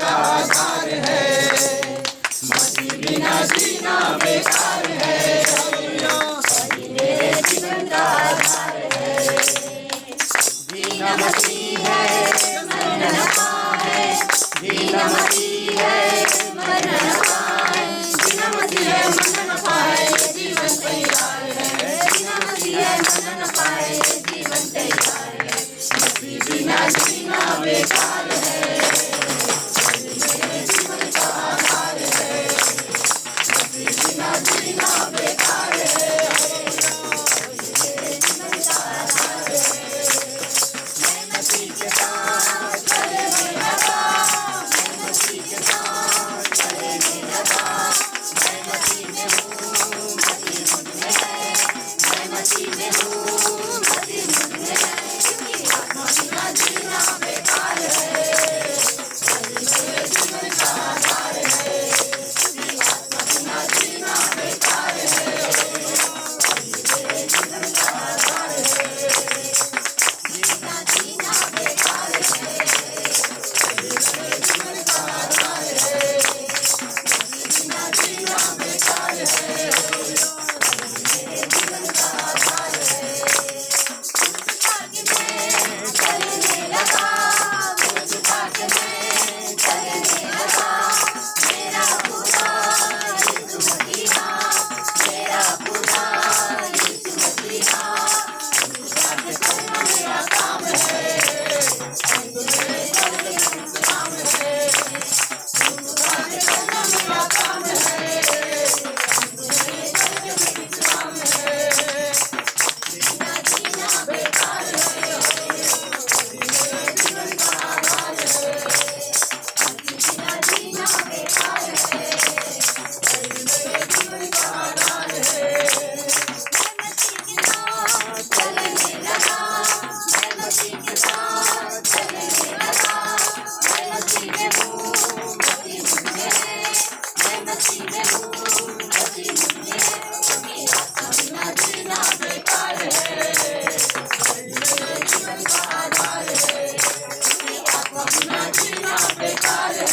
का आधार है। मसीह बिना जीना बेकार है। मसीह मेरे जीवन का आधार है। जीना मसीह है, मरना नफा है। जीना मसीह है, मरना नफा है। जीना मसीह है, मरना नफा है। ये जीवन तैयार है। जीना मसीह है, मरना नफा है। ये जीवन तैयार है। मसीह बिना जीना बेकार है। मेरे जीवन का आधार है। मसीह बिना जीना बेकार है। मेरे जीवन का आधार है। मैं मसीह के साथ चलने लगा। मैं मसीह के साथ चलने लगा। मैं मसीह में हूँ, मसीह मुझ में है। मैं मसीह में हूँ, मसीह मुझ में है। क्योंकि आत्मा बिना जीना बेकार है। मेरे जीवन का आधार है। क्योंकि आत्मा बिना जीना बेकार है। मेरे जीवन का आधार है। जीना जीना बेकार है। मेरे जीवन का आधार है। जीना जीना बेकार है। मेरे जीवन का आधार है। भाग्य में चलने लगा। मुझ भाग्य में चलने लगा। मेरा खुदा यीशु मसीहा। मेरा खुदा यीशु मसीहा। भाग्य करना मेरा काम है। मेरे काम है। भाग्य करना मेरा काम है। मेरे काम है। जीना जीना बेकार है। मेरे जीवन का आधार है। जीना जीना बेकार है। मेरे जीवन का आधार है। मैं मसीह के साथ चलने लगा। मैं मसीह के साथ चलने लगा। मैं मसीह में हूँ, मसीह मुझ में है। मैं मसीह में हूँ, मसीह मुझ में है। क्योंकि आत्मा बिना जीना बेकार है। मेरे जीवन का आधार है। क्योंकि आत्मा बिना जीना बेकार है।